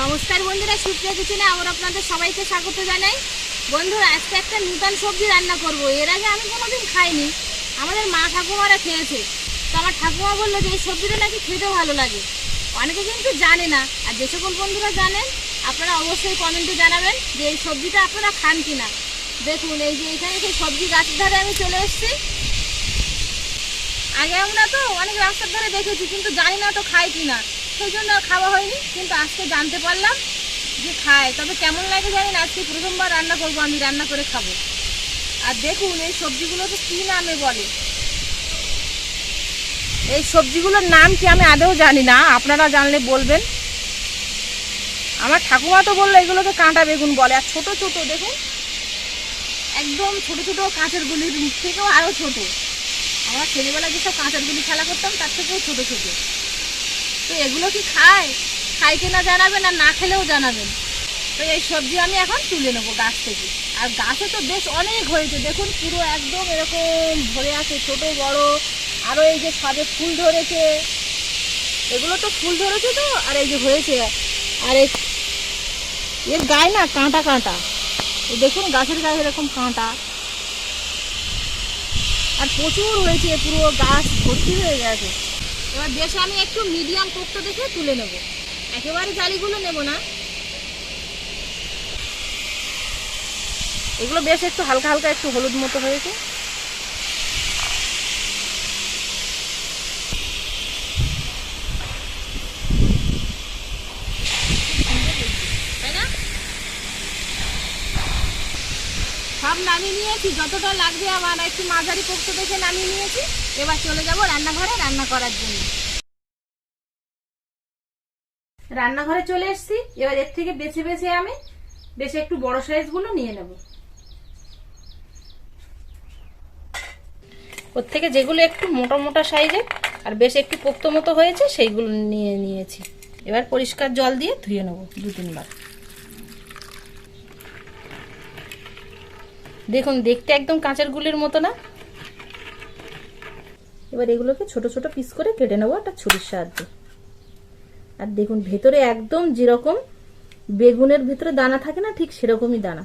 নমস্কার বন্ধুরা, সুপ্রিয়া কিচেনে আবার আপনাদের সবাইকে স্বাগত জানাই। বন্ধুরা, আজকে একটা নতুন সবজি রান্না করব। এর আগে আমি কোনোদিন খাইনি, আমাদের মা ঠাকুমারা খেয়েছে। তো আমার ঠাকুমা বললো যে এই সবজিটা নাকি খেতে ভালো লাগে। অনেকে কিন্তু জানে না, আর যে সকল বন্ধুরা জানেন আপনারা অবশ্যই কমেন্টে জানাবেন যে এই সবজিটা আপনারা খান কিনা। দেখুন, এই যে এখানে সেই সবজি গাছের ধারে আমি চলে এসেছি। আগে আমরা তো অনেক রাস্তার ধারে দেখেছি, কিন্তু জানি না তো খাই কিনা, সেই জন্য খাওয়া হয়নি। কিন্তু আজকে জানতে পারলাম যে খায়। তবে কেমন লাগে জানি না, আজকে প্রথমবার রান্না করবো, আমি রান্না করে খাবো। আর দেখুন এই সবজিগুলোকে কী নামে বলে, এই সবজিগুলোর নাম কি আমি আদৌ জানি না, আপনারা জানলে বলবেন। আমার ঠাকুমা তো বললো এগুলোকে কাঁটা বেগুন বলে। আর ছোট ছোট দেখুন, একদম ছোট ছোট কাঁচের গুলির থেকেও আরও ছোট। আমরা ছেলেবেলা যেসব কাঁচের গুলি খেলা করতাম তার থেকেও ছোট ছোট। তো এগুলো কি খায় কিনা জানাবেন, আর না খেলেও জানাবেন। তো এই সবজি আমি এখন তুলে নেবো গাছ থেকে। আর গাছে তো বেশ অনেক হয়েছে, দেখুন পুরো একদম এরকম ভরে আছে, ছোট বড়। আরও এই যে সবে ফুল ধরেছে, এগুলো তো ফুল ধরেছে তো, আর এই যে হয়েছে। আর এর গায়ে না কাঁটা কাঁটা, দেখুন গাছের গায়ে এরকম কাঁটা। আর প্রচুর হয়েছে, পুরো গাছ ভর্তি হয়ে গেছে। এবার বেশ আমি একটু মিডিয়াম পোক্ত দেখে তুলে নেব, একেবারে জালিগুলো নেব না। এগুলো বেশ একটু হালকা হালকা একটু হলুদ মতো হয়েছে। তাই না? সব নামিয়ে নিয়েছি, যতটা লাগবে আমার একটু মাঝারি পোক্ত দেখে নামিয়ে নিয়েছি। এবার চলে যাব রান্নাঘরে রান্না করার জন্য। রান্নাঘরে চলে এসেছি। এবার এর থেকে বেছে বেছে আমি বেশ একটু বড় সাইজগুলো নিয়ে নেব। ওর থেকে যেগুলো একটু মোটা মোটা সাইজের আর বেশ একটু পোক্ত মতো হয়েছে সেইগুলো নিয়ে নিয়েছি। এবার পরিষ্কার জল দিয়ে ধুয়ে নেব 2-3 বার। দেখুন দেখতে একদম কাঁচের গুলির মতো না। এবার এগুলোকে ছোট ছোট পিস করে কেটে নেবো একটা ছুরির সাহায্যে। আর দেখুন ভেতরে একদম যেরকম বেগুনের ভেতরে দানা থাকে না, ঠিক সেরকমই দানা।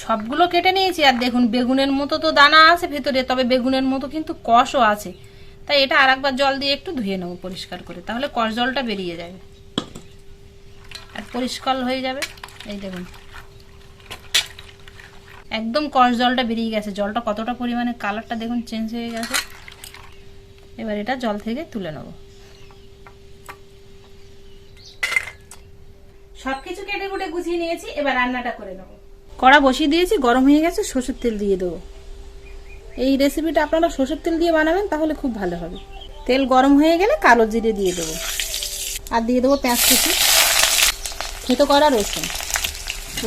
সবগুলো কেটে নিয়েছি। আর দেখুন বেগুনের মতো তো দানা আছে ভেতরে, তবে বেগুনের মতো কিন্তু কষও আছে। তাই এটা আরেকবার জল দিয়ে একটু ধুয়ে নেবো পরিষ্কার করে, তাহলে কষ জলটা বেরিয়ে যাবে আর পরিষ্কার হয়ে যাবে। এই দেখুন একদম কষ জলটা বেরিয়ে গেছে। জলটা কতটা পরিমাণে, কালারটা দেখুন চেঞ্জ হয়ে গেছে। এবার এটা জল থেকে তুলে নেব। সবকিছু কেটে কুটে গুছিয়ে নিয়েছি, এবার রান্নাটা করে নেব। কড়া বসিয়ে দিয়েছি, গরম হয়ে গেছে, সরষের তেল দিয়ে দেবো। এই রেসিপিটা আপনারা সরষের তেল দিয়ে বানাবেন, তাহলে খুব ভালো হবে। তেল গরম হয়ে গেলে কালো জিরে দিয়ে দেবো, আর দিয়ে দেবো পেঁয়াজ কুচি, থেতো করা রসুন।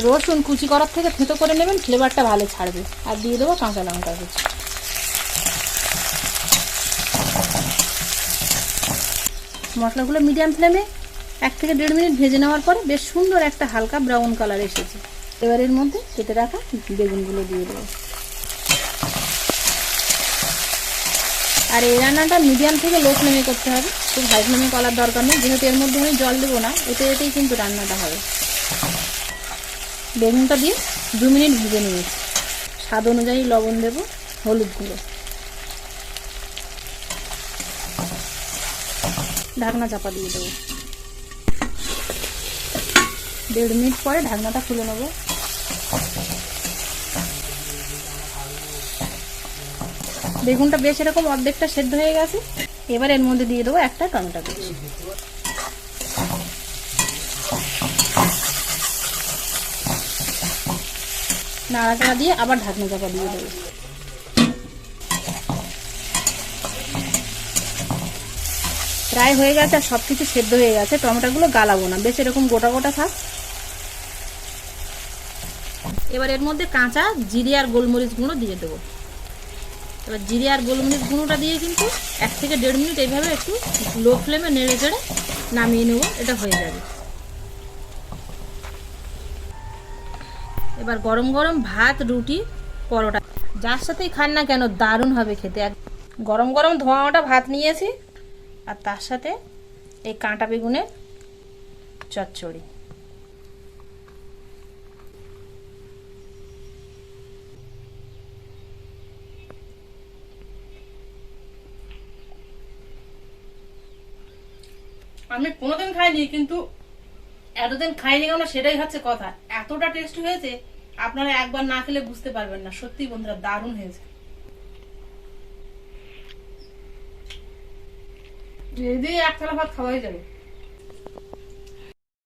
রসুন কুচি করার থেকে থেতো করে নেবেন, ফ্লেভারটা ভালো ছাড়বে। আর দিয়ে দেবো কাঁচা লঙ্কা কুচি। মশলাগুলো মিডিয়াম ফ্লেমে 1 থেকে 1.5 মিনিট ভেজে নেওয়ার পরে বেশ সুন্দর একটা হালকা ব্রাউন কালার এসেছে। এবার এর মধ্যে কেটে রাখা বেগুনগুলো দিয়ে দেবো। আর এই রান্নাটা মিডিয়াম থেকে লো ফ্লেমে করতে হবে, খুব হাই ফ্লেমে করার দরকার নেই, যেহেতু এর মধ্যে আমি জল দেবো না। এতেই কিন্তু রান্নাটা হবে। বেগুনটা দিয়ে 2 মিনিট ভেজে নিয়েছি। স্বাদ অনুযায়ী লবণ দেবো, হলুদ গুঁড়ো। ঢাকনা চাপা দিয়ে দেবো। 1.5 মিনিট পরে ঢাকনাটা খুলে নেব। বেগুনটা বেশ এরকম অর্ধেকটা সেদ্ধ হয়ে গেছে। এবার এর মধ্যে দিয়ে দেবো একটা টমেটো কুচি। নাড়াচাড়া দিয়ে আবার ঢাকনা চাপা দিয়ে দেবো। প্রায় হয়ে গেছে, আর সবকিছু সেদ্ধ হয়ে গেছে। টমেটোগুলো গালাবো না, বেশ এরকম গোটা গোটা থাক। এবার এর মধ্যে কাঁচা জিরে আর গোলমরিচ গুঁড়ো দিয়ে দেবো। এবার জিরে আর গোলমরিচ গুঁড়োটা দিয়ে কিন্তু 1 থেকে 1.5 মিনিট এইভাবে একটু লো ফ্লেমে নেড়ে চেড়ে নামিয়ে নেবো। এটা হয়ে যাবে। এবার গরম গরম ভাত, রুটি, পরোটা যার সাথেই খান না কেন দারুণ হবে খেতে। গরম গরম ধোঁয়া ওটা ভাত নিয়েছি, আর তার সাথে এই কাঁটা বেগুনের চচ্চড়ি। আমি কোনোদিন খাইনি, কিন্তু এতদিন খাইনি কেন সেটাই হচ্ছে কথা। এতটা টেস্ট হয়েছে, আপনারা একবার না খেলে বুঝতে পারবেন না। সত্যি বন্ধুরা দারুণ হয়েছে। এই দিয়ে এক থালা ভাত খাওয়াই যাবে।